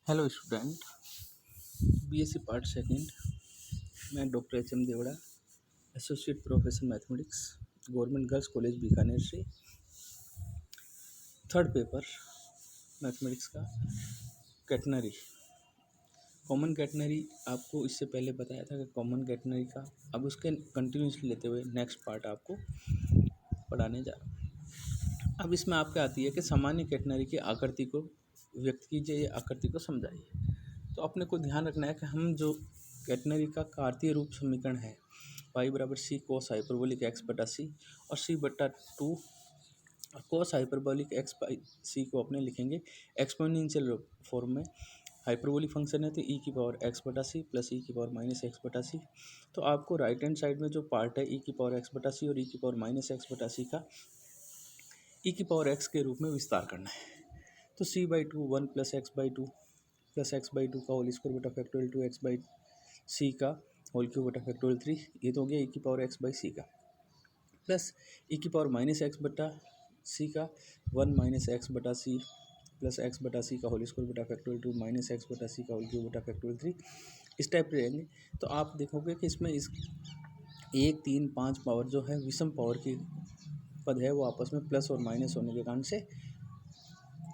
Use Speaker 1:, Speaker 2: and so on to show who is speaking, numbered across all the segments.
Speaker 1: Hello student. BSc part second. मैं doctor H M Devda, associate professor mathematics, government girls college Bikaner से। Third paper mathematics का catenary, common catenary. आपको इससे पहले बताया था कि कॉमन कैटनरी का अब उसके कंटिन्यूसली लेते हुए नेक्स्ट पार्ट आपको पढ़ाने जा रहा हूँ। अब इसमें आपके आती है कि सामान्य कैटनरी की आकृति को व्यक्त कीजिए या आकृति को समझाइए। तो अपने को ध्यान रखना है कि हम जो कैटनरी का कार्तीय रूप समीकरण है y बराबर सी कोस हाइपरबोलिक एक्स बटा सी और सी बटा टू और कोस हाइपरबोलिक एक्स बाई सी को अपने लिखेंगे एक्सपोनेंशियल फॉर्म में। हाइपरबोलिक फंक्शन है तो ई की पावर एक्स बटा सी प्लस ई की पावर माइनस एक्स बटा सी। तो आपको राइट हैंड साइड में जो पार्ट है ई की पावर एक्स बटा सी और ई की पावर माइनस एक्स बटा सी का ई की पावर एक्स के रूप में विस्तार करना है। तो C by two one plus X by two का होल स्क्वायर बटा factorial two X by C का होल क्यूब बटा फैक्टोरियल थ्री। ये तो हो गया ई की पावर एक्स बाई सी का, प्लस ई की पावर माइनस एक्स बटा सी का वन माइनस एक्स बटा सी प्लस एक्स बटा सी का होल स्क्वायर बटा फैक्टोरियल टू माइनस एक्स बटा सी का होल क्यूब बटा फैक्टोरियल थ्री। इस टाइप रहेंगे। तो आप देखोगे कि इसमें इस एक तीन पाँच पावर जो है विषम पावर की पद है वो आपस में प्लस और माइनस होने के कारण से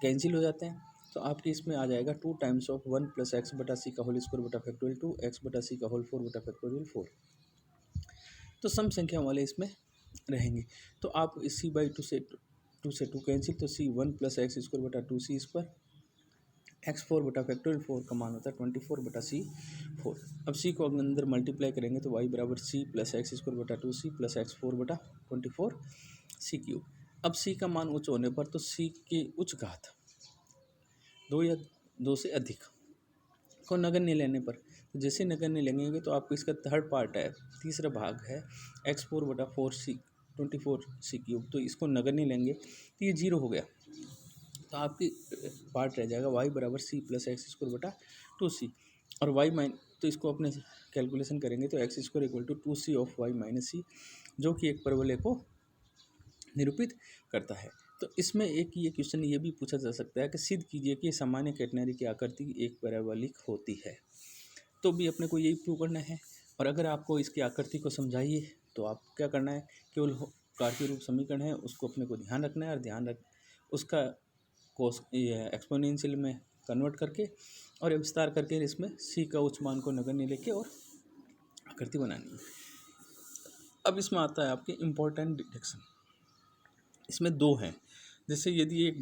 Speaker 1: कैंसिल हो जाते हैं। तो आपके इसमें आ जाएगा two times of one plus x बटा सी का होल स्क्वायर बटा फैक्टोरियल टू एक्स बटा सी का होल फोर बटा फैक्टोरियल फोर। तो सम संख्या वाले इसमें रहेंगे। तो आप इस सी बाई टू से टू कैंसिल, तो सी वन प्लस एक्स स्क्वायर बटा टू सी स्क्वायर एक्स फोर बटा फैक्टोरियल फोर का मान होता है 24 बटा सी फोर। अब सी को अंदर मल्टीप्लाई करेंगे तो वाई बराबर सी प्लस एक्स स्क्वायर बटा two c plus x four बटा 24 सी क्यूब। अब सी का मान उच्च होने पर तो सी की उच्च घात दो या दो से अधिक को नगण्य लेने पर, तो जैसे नगण्य लेंगे तो आपको इसका थर्ड पार्ट है, तीसरा भाग है एक्स फोर बटा फोर सी 24 सी क्यूब। तो इसको नगण्य लेंगे तो ये जीरो हो गया। तो आपकी पार्ट रह जाएगा वाई बराबर सी प्लस एक्स स्क्वायर बटा टू सी और वाई माइन, तो इसको अपने कैलकुलेशन करेंगे तो X square equal to two C of Y minus C, जो कि एक परवलय को निरूपित करता है। तो इसमें एक ये क्वेश्चन ये भी पूछा जा सकता है कि सिद्ध कीजिए कि सामान्य कैटनरी की आकृति एक पैराबोलिक होती है। तो भी अपने को यही प्रूव करना है। और अगर आपको इसकी आकृति को समझाइए तो आप क्या करना है, केवल कार्तीय रूप समीकरण है उसको अपने को ध्यान रखना है और ध्यान रख उसका कोस एक्सपोनेंशियल में कन्वर्ट करके और विस्तार करके इसमें सी का उच्च मान को नगण्य लेके और आकृति बनानी है। अब इसमें आता है आपके इम्पोर्टेंट डिटेक्शन। इसमें दो हैं। जैसे यदि एक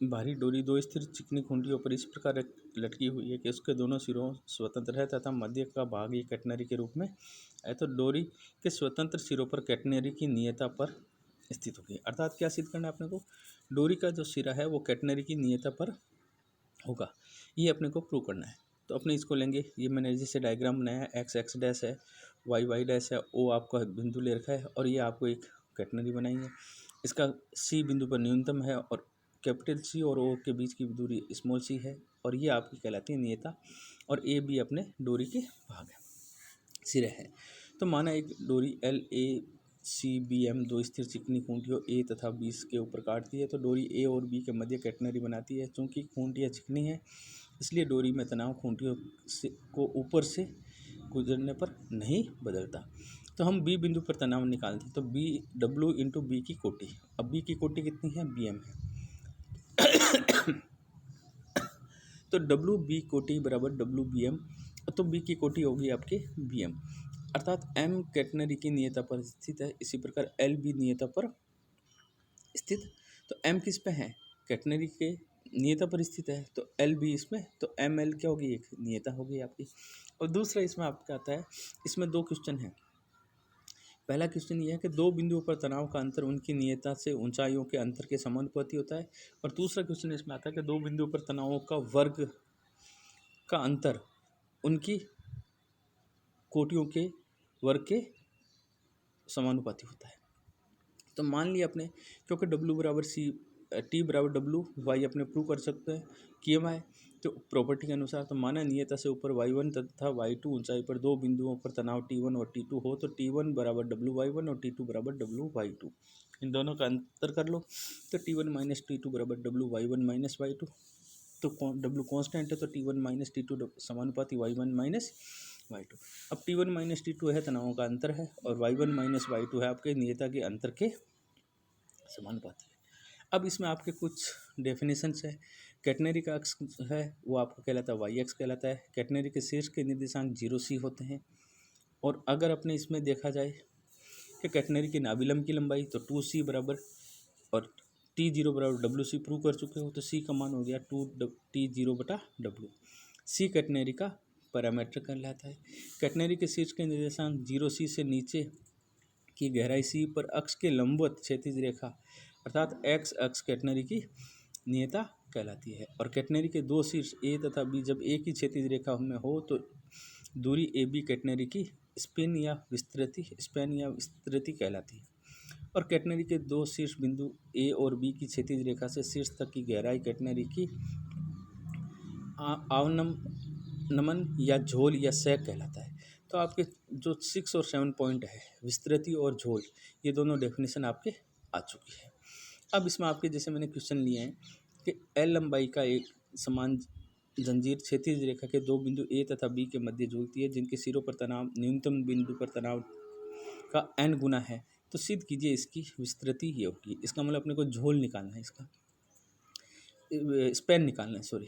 Speaker 1: भारी डोरी दो स्थिर चिकनी खूंटियों पर इस प्रकार लटकी हुई है कि उसके दोनों सिरों स्वतंत्र है तथा मध्य का भाग एक कैटनरी के रूप में है, तो डोरी के स्वतंत्र सिरों पर कैटनरी की नियता पर स्थित होगी। अर्थात क्या सिद्ध करना है अपने को, डोरी का जो सिरा है वो कैटनरी की नियता पर होगा, ये अपने को प्रूव करना है। तो अपने इसको लेंगे, ये मैंने जैसे डायग्राम बनाया है, एक्स एक्स डैश है, वाई वाई डैश है, ओ आपका बिंदु ले रखा है और ये आपको एक कैटनरी बनाई है। इसका सी बिंदु पर न्यूनतम है और कैपिटल सी और ओ के बीच की दूरी स्मॉल सी है और ये आपकी कहलाती है नियता। और ए बी अपने डोरी के भाग है, सिरे हैं। तो माना एक डोरी L A C B M दो स्थिर चिकनी खूंटियों ए तथा बी के ऊपर काटती है, तो डोरी ए और बी के मध्य कैटनरी बनाती है। चूँकि खूंटियाँ चिकनी है इसलिए डोरी में तनाव खूंटियों से को ऊपर से गुजरने पर नहीं बदलता। तो हम बी बिंदु पर तनाव निकालते हैं, तो बी डब्ल्यू इंटू बी की कोटि। अब बी की कोटि कितनी है, बी एम है। तो डब्ल्यू बी कोटि बराबर डब्ल्यू बी एम, तो बी की कोटि होगी आपके बी एम, अर्थात एम कैटनरी की नियता पर स्थित है। इसी प्रकार एल भी नियता पर स्थित। तो एम किस पे है, कैटनरी के नियता पर स्थित है, तो एल भी इसमें, तो एम एल क्या होगी, एक नियता होगी आपकी। और दूसरा इसमें आपका आता है, इसमें दो क्वेश्चन हैं। पहला क्वेश्चन ये है कि दो बिंदुओं पर तनाव का अंतर उनकी नियता से ऊंचाइयों के अंतर के समानुपाती होता है। और दूसरा क्वेश्चन इसमें आता है कि दो बिंदुओं पर तनावों का वर्ग का अंतर उनकी कोटियों के वर्ग के समानुपाती होता है। तो मान लिया अपने, क्योंकि डब्ल्यू बराबर सी टी बराबर डब्ल्यू वाई अपने प्रूव कर सकते हैं किया है, तो प्रॉपर्टी के अनुसार तो माना नियता से ऊपर वाई वन तथा वाई टू ऊंचाई पर दो बिंदुओं पर तनाव टी वन और टी टू हो, तो टी वन बराबर डब्ल्यू वाई वन और टी टू बराबर डब्ल्यू वाई टू। इन दोनों का अंतर कर लो, तो T one minus T two बराबर W Y one minus Y two. तो डब्ल्यू कांस्टेंट है, तो T1 माइनस T2 समानुपाती Y1 माइनस Y2। अब T1 माइनस T2 है तनावों का अंतर है, और Y1 माइनस Y2 है आपके नियता के अंतर के समानुपाती है। अब इसमें आपके कुछ डेफिनेशंस है। कैटनरी का अक्ष है वो आपका कहलाता है वाई एक्स कहलाता है। कैटनरी के शीर्ष के निर्देशांक 0C होते हैं। और अगर अपने इसमें देखा जाए कि कैटनरी के नाभिलंब की लंबाई तो 2C बराबर और T0 बराबर WC प्रूव कर चुके हो, तो C का मान हो गया 2T0 बटा W। C कैटनरी का पैरामीटर कहलाता है। कैटनरी के शीर्ष के निर्देशांक 0C से नीचे की गहराई C पर अक्ष के लंबवत क्षैतिज रेखा अर्थात एक्स अक्ष कैटनरी की नियता कहलाती है। और कैटनरी के दो शीर्ष A तथा B जब एक ही क्षैतिज रेखा में हो तो दूरी AB कैटनरी की स्पेन या विस्तृति कहलाती है। और कैटनरी के दो शीर्ष बिंदु A और B की क्षैतिज रेखा से शीर्ष तक की गहराई कैटनरी की नमन या झोल या सैक कहलाता है। तो आपके जो 6 और 7 पॉइंट है, विस्तृति और झोल, ये दोनों डेफिनेशन आपके आ चुकी है। अब इसमें आपके जैसे मैंने क्वेश्चन लिए हैं कि L लंबाई का एक समान जंजीर क्षैतिज रेखा के दो बिंदु A तथा B के मध्य झूलती है, जिनके सिरों पर तनाव न्यूनतम बिंदु पर तनाव का n गुना है, तो सिद्ध कीजिए इसकी विस्तृति ये होगी। इसका मतलब अपने को झोल निकालना है, इसका स्पैन निकालना है, सॉरी।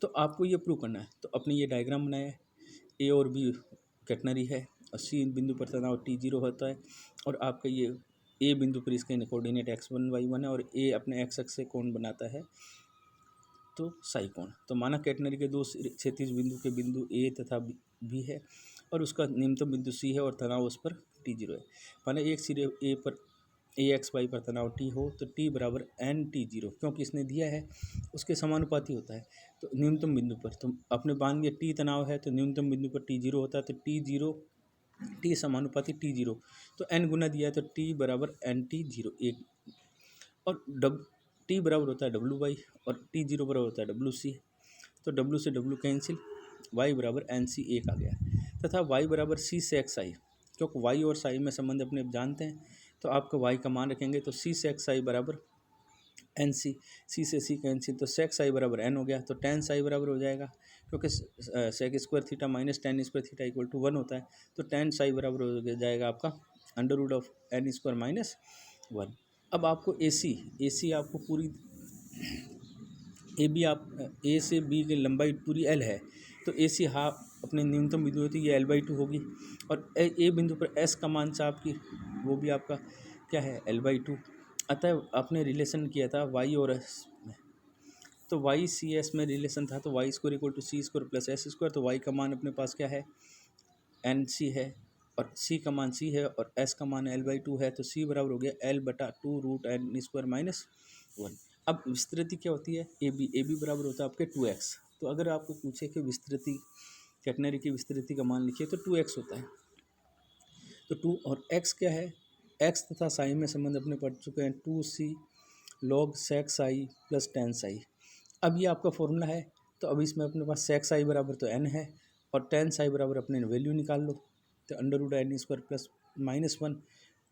Speaker 1: तो आपको ये प्रूव करना है। तो अपने ये डायग्राम बनाया है, A और B कैटनरी है और C बिंदु पर तनाव T0 होता है, और आपका ये A बिंदु पर इसके कोऑर्डिनेट x1 y1 है, और A अपने x अक्ष से कोण बनाता है तो साई कोण। तो माना कैटनरी के दो क्षैतिज बिंदु के बिंदु A तथा B है, और उसका निम्नतम बिंदु C है और तनाव उस पर T0 है। माना एक सिरे A पर AXY पर तनाव T हो तो T बराबर NT0, क्योंकि इसने दिया है उसके समानुपाती होता है। तो न्यूनतम बिंदु पर तो अपने मान लिया T तनाव है तो न्यूनतम बिंदु पर T0 होता है, तो T समानुपाती T0, तो N गुना दिया है तो T बराबर NT0 एक, और T बराबर होता है WY और T0 बराबर होता है WC। तो W से W कैंसिल, Y बराबर NC एक आ गया, तथा Y बराबर C से XI, क्योंकि Y और साई में संबंध अपने जानते हैं, तो आपका Y का मान रखेंगे तो C से XI बराबर NC, C से C कैंसिल, तो सेक साई बराबर N हो गया, तो tan साई बराबर हो जाएगा, क्योंकि sec square theta minus tan square theta equal to 1 होता है, तो tan साई बराबर हो जाएगा आपका under root of N square minus 1। अब आपको AC आपको पूरी AB आप A से B की लंबाई पूरी L है, तो AC हाफ अपने न्यूनतम बिंदु होती है, ये L/2 होगी, और A बिंदु पर S का मान से आपकी वो भी आपका क्या है L/2। अतः आपने रिलेशन किया था Y और S में, तो Y CS में रिलेशन था, तो Y square equal to C square plus S square, तो Y का मान अपने पास क्या है NC है, और C का मान C है, और S का मान L/2 है, तो C बराबर हो गया L/2 root N square minus 1। अब विस्तृति क्या होती है AB बराबर होता है आपके 2x। तो अगर आपको पूछे कि विस्तृति कैटनरी की विस्तृति का मान लिखिए तो 2x होता है। तो 2 और x क्या है, x तथा साई में संबंध अपने पढ़ चुके हैं, 2C log sec Sai plus tan Sai. अब ये आपका फॉर्मूला है, तो अब इसमें अपने पास sec साई बराबर तो n है और tan साई बराबर अपने वैल्यू निकाल लो, तो under root N square plus minus 1।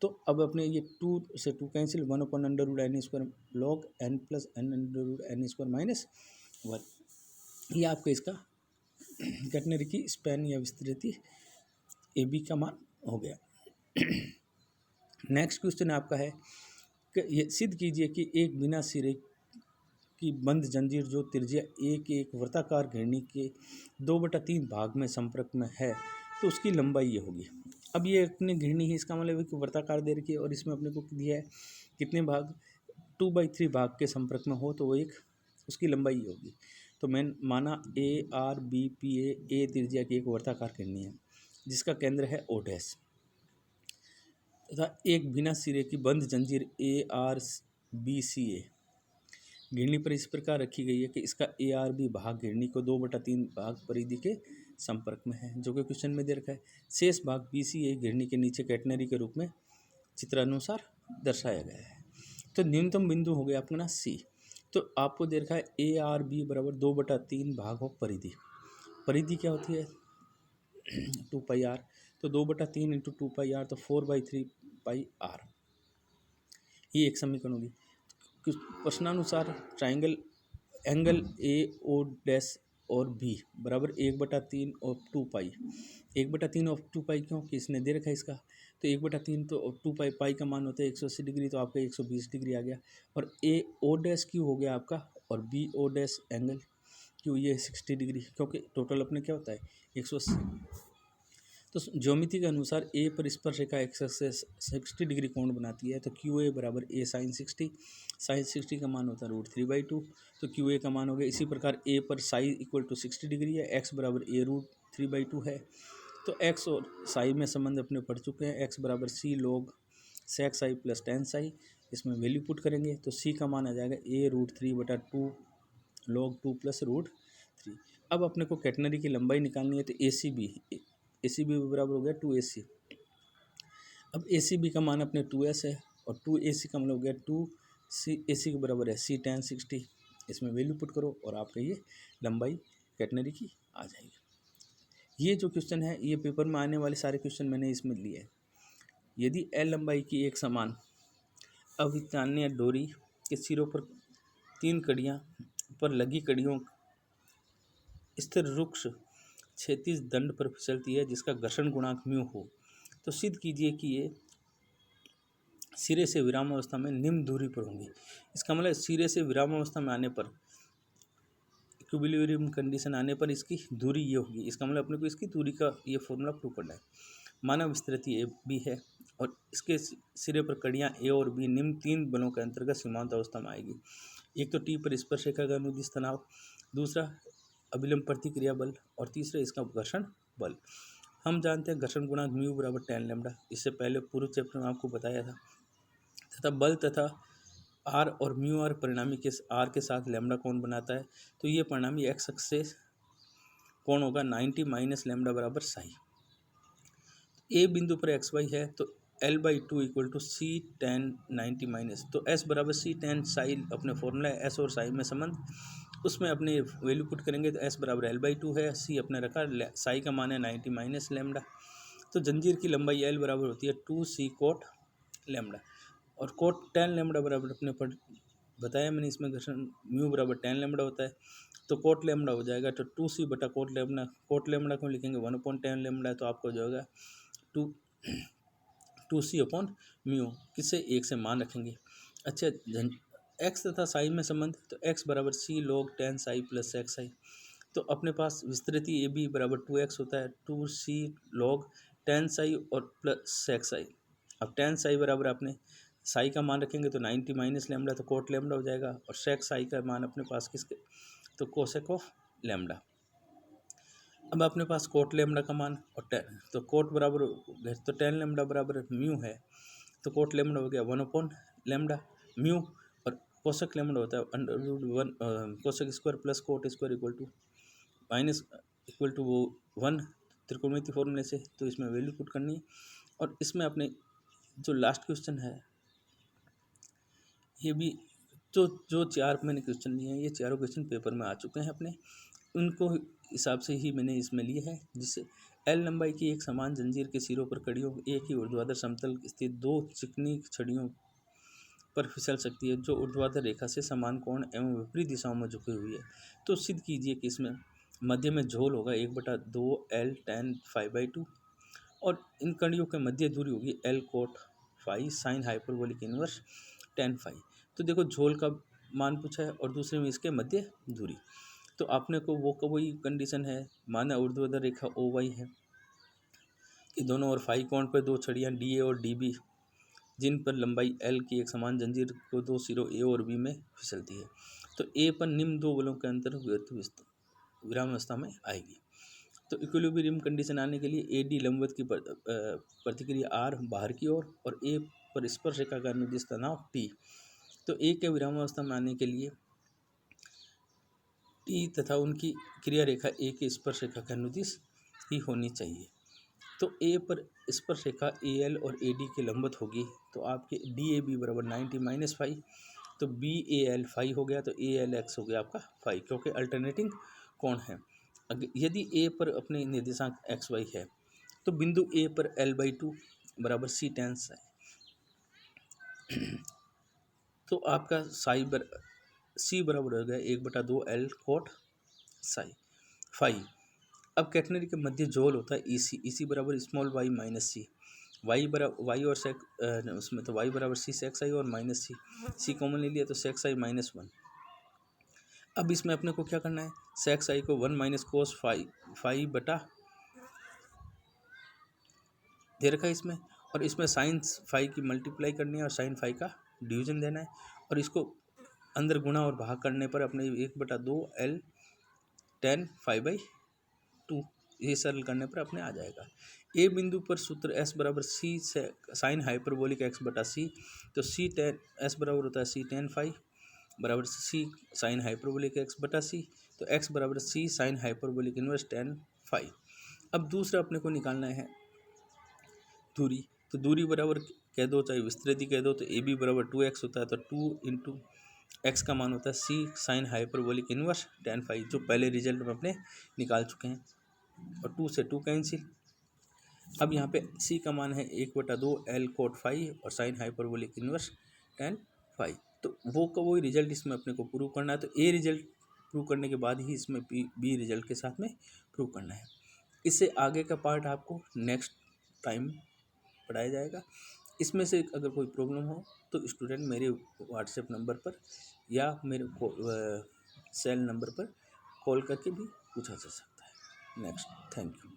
Speaker 1: तो अब अपने ये 2 से 2 cancel, 1 upon under root N square log N plus N under root N square minus 1। ये आपका इसका कैटनरी की स्पैन या विस्तृति AB का मान हो गया। नेक्स्ट क्वेश्चन आपका है कि ये सिद्ध कीजिए कि एक बिना सिरे की बंद जंजीर जो त्रिज्या A के एक वृत्ताकार घिरनी के 2/3 भाग में संपर्क में है, तो उसकी लंबाई ये होगी। अब ये अपने घिरनी है, इसका मतलब है कि वृत्ताकार दे रखी है, और इसमें अपने को दिया है कितने भाग 2/3 भाग के संपर्क में हो, तो वो एक उसकी लंबाई ये होगी। तो मैं माना ARBPA त्रिज्या की एक वृत्ताकार घिरनी है जिसका केंद्र है O डैश, तथा एक बिना सिरे की बंद जंजीर ARBCA घिरनी पर इस प्रकार रखी गई है कि इसका ARB भाग घिरनी को 2/3 भाग परिधि के संपर्क में है, जो कि क्वेश्चन में दे रखा है। शेष भाग BCA घिरनी के नीचे कैटनरी के रूप में चित्रानुसार दर्शाया गया है। तो न्यूनतम बिंदु हो गया अपना C। तो आपको दे रखा है ARB बराबर 2/3 भाग हो परिधि। परिधि क्या होती है 2πr, तो 2/3 इंटू 2πr, तो 4/3πr, ये एक समीकरण होगी। प्रश्नानुसार triangle angle A O dash और बी बराबर 1/3 और 2 पाई। 1/3 और 2 पाई क्यों कि इसने दे रखा है इसका, तो 1/3 तो 2 पाई, पाई का मान होता है 180 डिग्री, तो आपका 120 डिग्री आ गया। और ए ओ डैश क्यू हो गया आपका, और B O dash angle Q ये 60 डिग्री, क्योंकि टोटल अपने क्या होता है 180। तो ज्योमिति के अनुसार ए पर स्पर्शरेखा एक्स से 60 डिग्री कोण बनाती है, तो क्यू ए बराबर ए साइन 60। साइन 60 का मान होता है √3/2, तो क्यू ए का मान हो गया। इसी प्रकार ए पर साई इक्वल टू 60 डिग्री है, एक्स बराबर ए √3/2 है। तो एक्स और साई में संबंध अपने पढ़ चुके हैं। एक्स बराबर C log sec psi plus tan psi, इसमें वैल्यू पुट करेंगे तो सी का मान आ जाएगा ए √3/2 log 2 प्लस √3। अब अपने को कैटनरी की लंबाई निकालनी है, तो ए सी बी बराबर हो गया 2AC। अब AC का मान अपने 2S है, और 2AC का मतलब हो गया 2AC के बराबर है C tan 60। इसमें वैल्यू पुट करो और आपका ये लंबाई कैटनरी की आ जाएगी। ये जो क्वेश्चन है ये पेपर में आने वाले सारे क्वेश्चन मैंने इसमें लिए हैं। यदि L लंबाई की एक समान अवितान्य डोरी के सिरों पर 3 कड़ियाँ पर लगी कड़ियों स्थिर रुक्ष क्षैतिज दंड पर फिसलती है जिसका घर्षण गुणांक म्यू हो, तो सिद्ध कीजिए कि ये सिरे से विराम अवस्था में निम्न दूरी पर होंगी। इसका मतलब सिरे से विराम अवस्था में आने पर, इक्विलिब्रियम कंडीशन आने पर इसकी दूरी ये होगी। इसका मतलब अपने को इसकी दूरी का ये फॉर्मूला प्रूव करना है। मानव विस्तृति ए बी है और इसके सिरे पर कड़ियाँ ए और बी निम्न 3 बलों के अंतर्गत सीमांत अवस्था में आएगी। एक तो टी पर स्पर्शरेखा का अनुदिश तनाव, दूसरा अभिलंब प्रतिक्रिया बल, और तीसरा इसका घर्षण बल। हम जानते हैं घर्षण गुणांक म्यू बराबर tan लैम्डा, इससे पहले पूर्व चैप्टर में आपको बताया था। तथा बल तथा आर और म्यू आर परिणामी के आर के साथ लैम्डा कोण बनाता है, तो ये परिणामी एक्स अक्ष से कोण होगा 90 माइनस लैम्डा बराबर साई। ए बिंदु पर एक्स वाई है, तो L/2 equal to C tan 90 minus, तो एस बराबर सी tan साई अपने फॉर्मूला है, एस और साई में संबंध, उसमें अपने वैल्यू पुट करेंगे तो एस बराबर L/2 है, सी अपने रखा, साई का मान है 90 माइनस लैम्डा। तो जंजीर की लंबाई L बराबर होती है 2C कोट लैम्डा, और कोट tan लैम्डा बराबर अपने पर बताया मैंने, इसमें घर्षण म्यू बराबर tan लैम्डा होता है, तो कोट लैम्डा हो जाएगा तो 2C बटा कोट लैम्डा। कोट लैम्डा को लिखेंगे 1/tan लैम्डा, तो आपको जो होगा 2C अपॉन म्यू, किससे 1 से मान रखेंगे। अच्छा, एक्स तथा साई में संबंध, तो एक्स बराबर C log tan psi plus sec psi, तो अपने पास विस्तृति ए बी बराबर 2x होता है, 2C लॉग tan साई और प्लस सेक साई। अब tan साई बराबर आपने साई का मान रखेंगे तो 90 माइनस लैम्डा, तो कोट लैम्डा हो जाएगा, और सेक साई का मान अपने पास किसके, तो कोसेक ऑफ लैम्डा। अब अपने पास कोट लैम्डा का मान और तो कोट बराबर, तो tan लैम्डा बराबर म्यू है, तो कोट लैम्डा हो गया 1/लैम्डा म्यू, और कोसेक लैम्डा होता है √1 cosec square plus cot square equal to minus equal to 1 त्रिकोणमिति फॉर्मूले से, तो इसमें वैल्यू पुट करनी है। और इसमें अपने जो लास्ट क्वेश्चन है ये भी, जो 4 मैंने क्वेश्चन लिए हैं ये चारों क्वेश्चन पेपर में आ चुके हैं अपने, उनको हिसाब से ही मैंने इसमें लिए हैं, जिससे L लंबाई की एक समान जंजीर के सिरों पर कड़ियों एक ही ऊर्ध्वाधर समतल स्थित 2 चिकनी छड़ियों पर फिसल सकती है जो ऊर्ध्वाधर रेखा से समान कोण एवं विपरीत दिशाओं में झुकी हुई है। तो सिद्ध कीजिए कि इसमें मध्य में झोल होगा 1/2 L tan phi/2, और इन कड़ियों के मध्य दूरी होगी L cot phi sine hyperbolic inverse tan phi. तो देखो झोल का मान पूछा है और दूसरे में इसके मध्य दूरी, तो आपने को वो का वही कंडीशन है, माना ऊर्ध्वाधर रेखा OY है कि दोनों और फाई कोण पर 2 छड़ियाँ DA और DB जिन पर लंबाई L की एक समान जंजीर को 2 सिरों A और B में फिसलती है, तो A पर निम्न 2 बलों के अंतर्गत विराम अवस्था में आएगी। तो इक्विलिब्रियम कंडीशन आने के लिए AD लंबवत की प्रतिक्रिया R बाहर की ओर और A पर स्पर्श रेखा का अनुदिश तनाव T, तो A के विराम अवस्था में आने के लिए T तथा उनकी क्रिया रेखा A के स्पर्श रेखा का अनुदिश ही होनी चाहिए। तो A पर स्पर्श रेखा AL और AD के लंबवत होगी, तो आपके DAB बराबर 90 माइनस फाई, तो BAL फाई हो गया, तो ALX हो गया आपका फाई, क्योंकि अल्टरनेटिंग कोण है। यदि A पर अपने निर्देशांक XY है, तो बिंदु A पर L/2 बराबर C tan साई, तो आपका साई सी बराबर हो गया 1/2 L कोट साई फाई। अब कैटनरी के मध्य जोल होता है ई सी बराबर स्मॉल वाई माइनस सी, वाई बराबर वाई और सेक उसमें तो वाई बराबर सी सेक्स आई और माइनस सी कॉमन ले लिया तो सेक्स आई -1। अब इसमें अपने को क्या करना है, सेक्स आई को 1 माइनस कोस फाई बटा दे रखा है इसमें, और इसमें साइन फाई की मल्टीप्लाई करनी है और साइन फाई का डिवीजन देना है, और इसको अंदर गुणा और भाग करने पर अपने 1/2 L tan फाई/2 ये सरल करने पर अपने आ जाएगा। ए बिंदु पर सूत्र एस बराबर सी से साइन हाइपरबोलिक एक्स बटा सी, तो सी टेन एस बराबर होता है सी टेन फाई बराबर सी साइन हाइपरबोलिक एक्स बटा सी, तो एक्स बराबर C sine hyperbolic inverse tan phi. अब दूसरा अपने को निकालना है दूरी, तो दूरी बराबर कह दो चाहे विस्तृति कह दो, तो ए बी बराबर 2x होता है, तो 2 इंटू एक्स का मान होता है C sine hyperbolic inverse tan phi, जो पहले रिजल्ट में अपने निकाल चुके हैं, और 2 से 2 कैंसिल। अब यहाँ पे सी का मान है 1/2 L कोट फाई और sine hyperbolic inverse tan phi, तो वो का वही रिजल्ट इसमें अपने को प्रूव करना है, तो ए रिजल्ट प्रूव करने के बाद ही इसमें बी रिजल्ट के साथ में प्रूव करना है। इससे आगे का पार्ट आपको नेक्स्ट टाइम पढ़ाया जाएगा। इसमें से अगर कोई प्रॉब्लम हो तो स्टूडेंट मेरे व्हाट्सएप नंबर पर या मेरे सेल नंबर पर कॉल करके भी पूछा जा सकता है। Next, thank you.